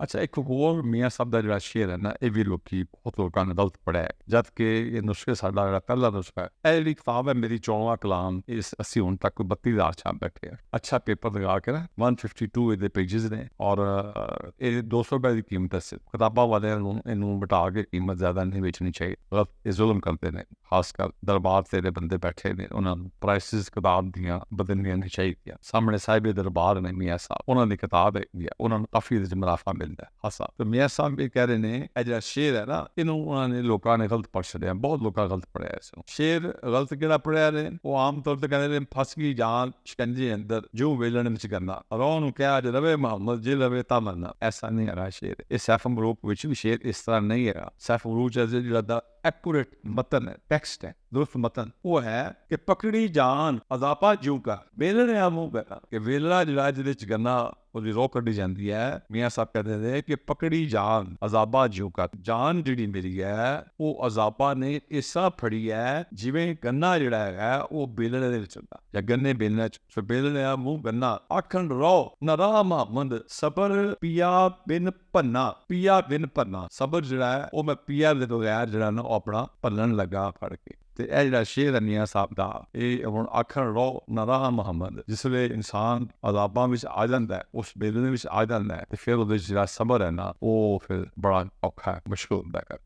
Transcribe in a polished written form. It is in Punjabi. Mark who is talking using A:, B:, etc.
A: ਅੱਛਾ, ਇੱਕ ਹੋਰ ਮੀਆਂ ਸਾਹਿਬ ਦਾ ਜਿਹੜਾ ਸ਼ੇਰ ਹੈ ਨਾ, ਇਹ ਵੀ ਬਹੁਤ ਲੋਕਾਂ ਨੇ ਗਲਤ ਪੜ੍ਹਿਆ, ਜਦ ਕਿ ਇਹ ਨੁਸਖੇ ਸਾਡਾ ਜਿਹੜਾ ਪਹਿਲਾ ਨੁਸਖਾ ਹੈ। ਇਹ ਜਿਹੜੀ ਕਿਤਾਬ ਹੈ ਮੇਰੀ ਚੋਣਵਾਂ ਕਲਾਮ, ਅਸੀਂ ਹੁਣ ਤੱਕ 32,000 ਛਾਪ ਬੈਠੇ ਆ। ਅੱਛਾ ਪੇਪਰ ਲਗਾ ਕੇ ਨਾ 152 ਇਹਦੇ ਪੇਜਿਸ ਨੇ, ਔਰ ਇਹ 200 ਰੁਪਏ ਦੀ ਕੀਮਤ ਹੈ। ਕਿਤਾਬਾਂ ਵਾਲਿਆਂ ਨੂੰ ਇਹਨੂੰ ਬਟਾ ਕੇ ਕੀਮਤ ਜ਼ਿਆਦਾ ਨਹੀਂ ਵੇਚਣੀ ਚਾਹੀਦੀ, ਗਲਤ ਇਹ ਜ਼ੁਲਮ ਕਰਦੇ ਨੇ। ਖਾਸ ਕਰ ਦਰਬਾਰ ਤੇ ਬੰਦੇ ਬੈਠੇ ਨੇ, ਉਹਨਾਂ ਨੂੰ ਪ੍ਰਾਈਸਿਸ ਕਿਤਾਬ ਦੀਆਂ ਬਦਲਣੀਆਂ ਨਹੀਂ ਚਾਹੀਦੀਆਂ। ਸਾਹਮਣੇ ਸਾਹਿਬ ਦਰਬਾਰ ਨੇ ਮੀਆਂ ਸਾਹਿਬ, ਉਹਨਾਂ ਦੀ ਕਿਤਾਬ ਹੈਗੀ ਆ, ਉਹਨਾਂ ਨੂੰ ਕਾਫੀ ਇਹਦੇ 'ਚ ਮੁਨਾਫਾ ਮਿਲਦਾ ਹੈ ਹਾਸਾ। ਤੇ ਮੀਆਂ ਸਾਹਿਬ ਇਹ ਕਹਿ ਰਹੇ ਨੇ, ਇਹ ਜਿਹੜਾ ਸ਼ੇਰ ਹੈ ਨਾ, ਇਹਨੂੰ ਉਹਨਾਂ ਨੇ ਲੋਕਾਂ ਨੇ ਗਲਤ ਪੜ੍ਹ ਛੱਡਿਆ, ਬਹੁਤ ਲੋਕਾਂ ਗਲਤ ਪੜ੍ਹਿਆ ਇਸ ਨੂੰ। ਸ਼ੇਰ ਗਲਤ ਕਿਹੜਾ ਪੜ੍ਹਿਆ ਨੇ, ਉਹ ਆਮ ਤੌਰ ਤੇ ਕਹਿੰਦੇ ਨੇ ਫਸ ਗਈ ਜਾਨ ਸ਼ਿਕੰਜੇ ਅੰਦਰ, ਜੋ ਵੇਲਣ ਵਿੱਚ ਗੰਨਾ, ਰਾਹ ਨੂੰ ਕਿਹਾ ਜੇ ਰਵੇ ਮੁਹੰਮਦ ਜੇ ਰਵੇ ਤਾਂ ਮੰਨਾ। ਐਸਾ ਨਹੀਂ ਹੈਗਾ ਸ਼ੇਰ। ਇਹ ਸੈਫ ਮਲੂਕ ਵਿੱਚ ਵੀ ਸ਼ੇਰ ਇਸ ਤਰ੍ਹਾਂ ਨਹੀਂ ਹੈਗਾ। ਸੈਫ ਮਲੂਕ ਜਿਹੜਾ ਦਾ ਐਕੂਰੇਟ ਮਤਨ ਹੈ, ਟੈਕਸਟ ਹੈ, ਦੁਰਸਤ ਮਤਨ, ਉਹ ਹੈ ਕਿ ਪਕੜੀ ਜਾਨ ਅਜ਼ਾਬਾ ਜਿਉਂਕਰ, ਵੇਲਣੇ ਆ ਮੂੰਹ ਬੈਠਾ, ਕਿ ਵੇਲਣਾ ਜਿਹੜਾ ਜਿਹਦੇ ਚ ਗੰਨਾ ਉਹਦੀ ਰੋਹ ਕੱਢੀ ਜਾਂਦੀ ਹੈ। ਮੀਆਂ ਸਾਹਿਬ ਕਹਿੰਦੇ ਨੇ ਕਿ ਪਕੜੀ ਜਾਨ ਅਜ਼ਾਬਾ ਜਿਉਂਕਰ, ਜਾਨ ਜਿਹੜੀ ਮੇਰੀ ਹੈ ਉਹ ਅਜ਼ਾਬਾ ਨੇ ਇਸ ਤਰ੍ਹਾਂ ਫੜੀ ਹੈ ਜਿਵੇਂ ਗੰਨਾ ਜਿਹੜਾ ਹੈਗਾ ਉਹ ਬੇਲਣੇ ਦੇ ਵਿੱਚ ਹੁੰਦਾ, ਜਾਂ ਗੰਨੇ ਬੇਲਣੇ ਚ। ਸੋ ਬੇਲਣੇ ਆ ਮੂੰਹ ਗੰਨਾ। ਆਖਣ ਰਾਹ ਰਾਹ ਮੁਹੰਮਦ ਸਬਰ ਪਿਆ ਬਿਨ ਪੰਨਾ, ਪਿਆ ਬਿਨ ਪੰਨਾ। ਸਬਰ ਜਿਹੜਾ ਹੈ ਉਹ ਮੈਂ ਪਿਆ ਦੇ ਬਗੈਰ ਜਿਹੜਾ ਨਾ ਉਹ ਆਪਣਾ ਭੰਨਣ ਲੱਗਾ ਫੜ ਕੇ। ਤੇ ਇਹ ਜਿਹੜਾ ਸ਼ੇਰ ਹੈ ਮੀਆਂ ਸਾਹਿਬ ਦਾ, ਇਹ ਹੁਣ ਆਖਣ ਰਾਹ ਰਾਹ ਮੁਹੰਮਦ, ਜਿਸ ਵੇਲੇ ਇਨਸਾਨ ਅਜ਼ਾਬਾਂ ਵਿੱਚ ਆ ਜਾਂਦਾ ਹੈ, ਉਸ ਬੇਲਣੇ ਵਿੱਚ ਆ ਜਾਂਦਾ ਹੈ, ਤੇ ਫਿਰ ਉਹਦੇ ਜਿਹੜਾ ਸਬਰ ਹੈ ਨਾ, ਉਹ ਫਿਰ ਬੜਾ ਔਖਾ ਮੁਸ਼ਕਿਲ ਹੁੰਦਾ ਹੈ।